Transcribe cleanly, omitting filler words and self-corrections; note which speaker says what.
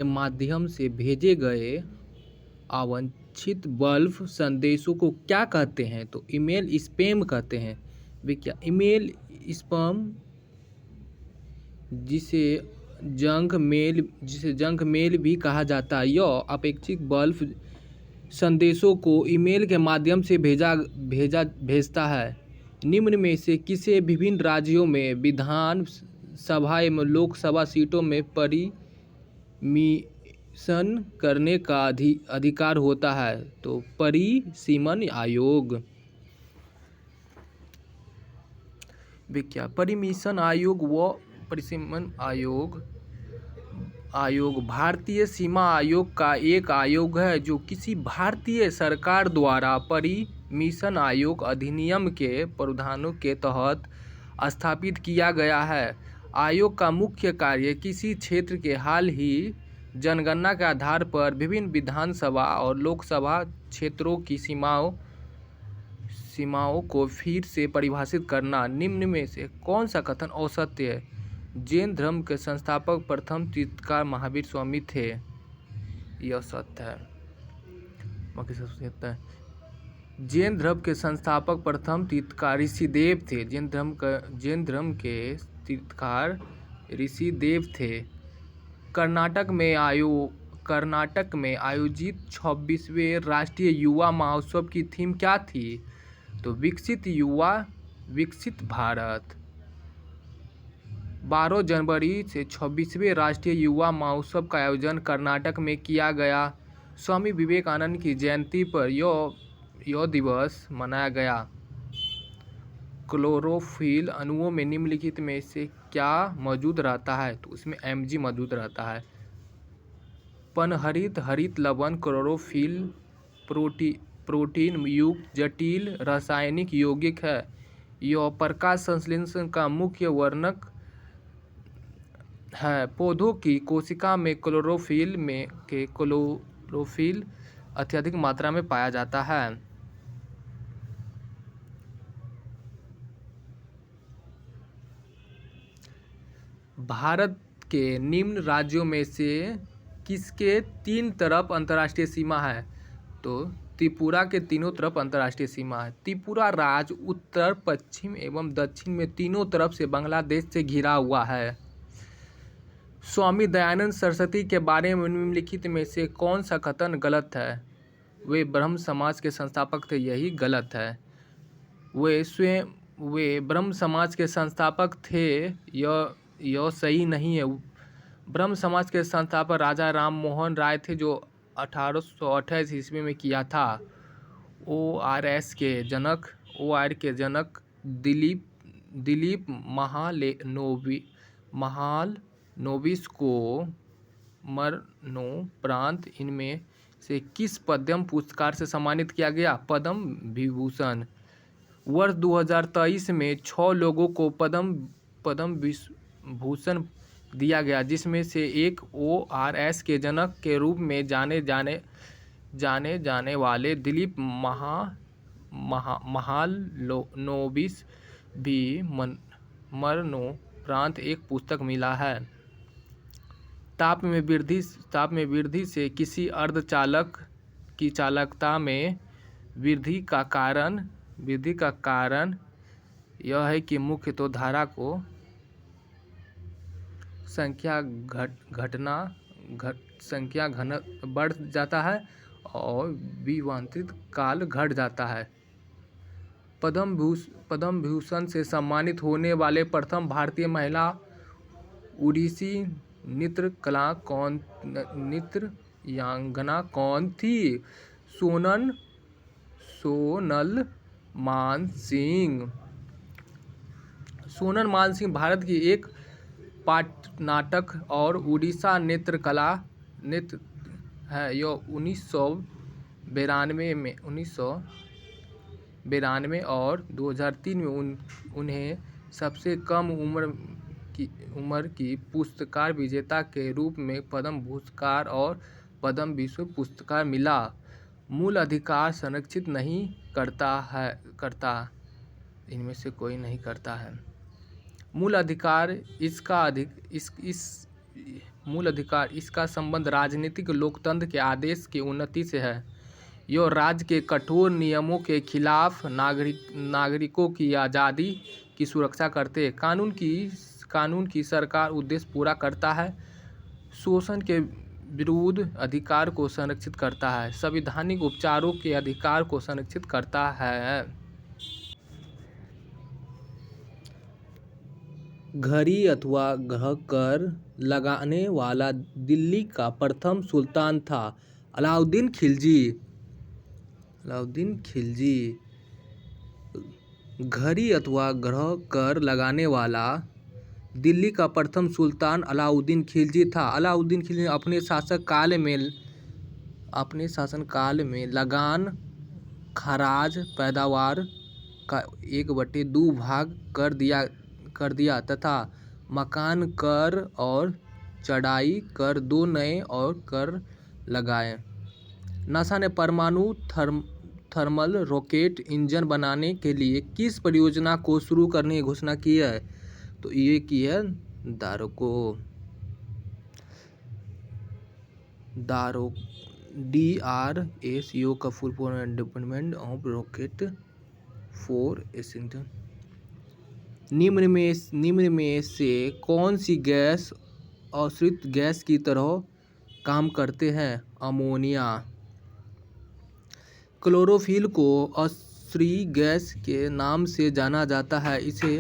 Speaker 1: के माध्यम से भेजे गए अवांछित बल्क संदेशों को क्या कहते हैं? तो ईमेल स्पैम कहते हैं। वे क्या ईमेल स्पैम, जिसे जंक मेल भी कहा जाता है, यह अपेक्षित बल्क संदेशों को ईमेल के माध्यम से भेजता है। निम्न में से किसे विभिन्न राज्यों में विधान सभा एवं लोकसभा सीटों में परिमिशन करने का अधिकार होता है? तो परिसीमन आयोग। परिमिशन आयोग व परिसीमन आयोग भारतीय सीमा आयोग का एक आयोग है जो किसी भारतीय सरकार द्वारा परिमिशन आयोग अधिनियम के प्रावधानों के तहत स्थापित किया गया है। आयोग का मुख्य कार्य किसी क्षेत्र के हाल ही जनगणना के आधार पर विभिन्न विधानसभा और लोकसभा क्षेत्रों की सीमाओं को फिर से परिभाषित करना। निम्न में से कौन सा कथन असत्य है? जैन धर्म के संस्थापक प्रथम तीर्थंकर महावीर स्वामी थे। यह सत्य है। जैन धर्म के संस्थापक प्रथम तीर्थंकर ऋषिदेव थे। जैन धर्म के तीर्थंकर ऋषिदेव थे। कर्नाटक में आयोजित 26वें राष्ट्रीय युवा महोत्सव की थीम क्या थी? तो विकसित युवा विकसित भारत। 12 जनवरी से 26वें राष्ट्रीय युवा महोत्सव का आयोजन कर्नाटक में किया गया। स्वामी विवेकानंद की जयंती पर यह दिवस मनाया गया। क्लोरोफिल अणुओं में निम्नलिखित में से क्या मौजूद रहता है? तो उसमें Mg मौजूद रहता है। पनहरित हरित लवण क्लोरोफिल प्रोटीन युक्त जटिल रासायनिक यौगिक है। यह प्रकाश संश्लेषण का मुख्य वर्णक है। पौधों की कोशिका में क्लोरोफिल अत्यधिक मात्रा में पाया जाता है। भारत के निम्न राज्यों में से किसके 3 तरफ अंतर्राष्ट्रीय सीमा है? तो त्रिपुरा के तीनों तरफ अंतर्राष्ट्रीय सीमा है। त्रिपुरा राज्य उत्तर, पश्चिम एवं दक्षिण में तीनों तरफ से बांग्लादेश से घिरा हुआ है। स्वामी दयानंद सरस्वती के बारे में निम्नलिखित में से कौन सा कथन गलत है? वे ब्रह्म समाज के संस्थापक थे। यही गलत है। वे ब्रह्म समाज के संस्थापक थे। यह सही नहीं है। ब्रह्म समाज के संस्थापक राजा राम मोहन राय थे, जो 1828 ईस्वी में किया था। OR के जनक दिलीप महालनोबिस को मरणोपरांत इनमें से किस पद्म पुरस्कार से सम्मानित किया गया? पद्म विभूषण। वर्ष 2023 में 6 लोगों को पद्म विभूषण दिया गया, जिसमें से एक ORS के जनक के रूप में जाने जाने वाले दिलीप महालनोबिस भी मरणोपरांत एक पुस्तक मिला है। ताप में वृद्धि से किसी अर्धचालक की चालकता में वृद्धि का कारण यह है कि मुख्य तो धारा को संख्या घन बढ़ जाता है और विवर्तित काल घट जाता है। पद्म भूषण से सम्मानित होने वाले प्रथम भारतीय महिला ओडिसी नृत्यांगना कौन थी? सोनल मानसिंह। सोनल मानसिंह भारत की एक पाटनाटक और उड़ीसा नृत्य है। यह 1992 और 2003 में उन्हें सबसे कम उम्र की पुरस्कार विजेता के रूप में पद्म पुरस्कार और पद्म विश्व पुरस्कार मिला। मूल अधिकार संरक्षित नहीं करता। इनमें से कोई नहीं करता है। मूल अधिकार मूल अधिकार, इसका संबंध राजनीतिक लोकतंत्र के आदेश की उन्नति से है। यह राज्य के कठोर नियमों के खिलाफ नागरिकों की आज़ादी की सुरक्षा करते हैं। कानून की सरकार उद्देश्य पूरा करता है, शोषण के विरुद्ध अधिकार को संरक्षित करता है, संवैधानिक उपचारों के अधिकार को संरक्षित करता है। घड़ी अथवा ग्रह कर लगाने वाला दिल्ली का प्रथम सुल्तान था अलाउद्दीन खिलजी। घड़ी अथवा ग्रह कर लगाने वाला दिल्ली का प्रथम सुल्तान अलाउद्दीन खिलजी था। अलाउद्दीन खिलजी ने अपने शासनकाल में लगान, खराज, पैदावार का 1/2 भाग कर दिया तथा मकान कर और चढ़ाई कर 2 नए और कर लगाए। नासा ने परमाणु थर्मल रॉकेट इंजन बनाने के लिए किस परियोजना को शुरू करने की घोषणा की है? तो ये की है DRSO का full form development of rocket for ascent. निम्न में से कौन सी गैस आश्रित गैस की तरह काम करते हैं? अमोनिया। क्लोरोफिल को अश्रीय गैस के नाम से जाना जाता है। इसे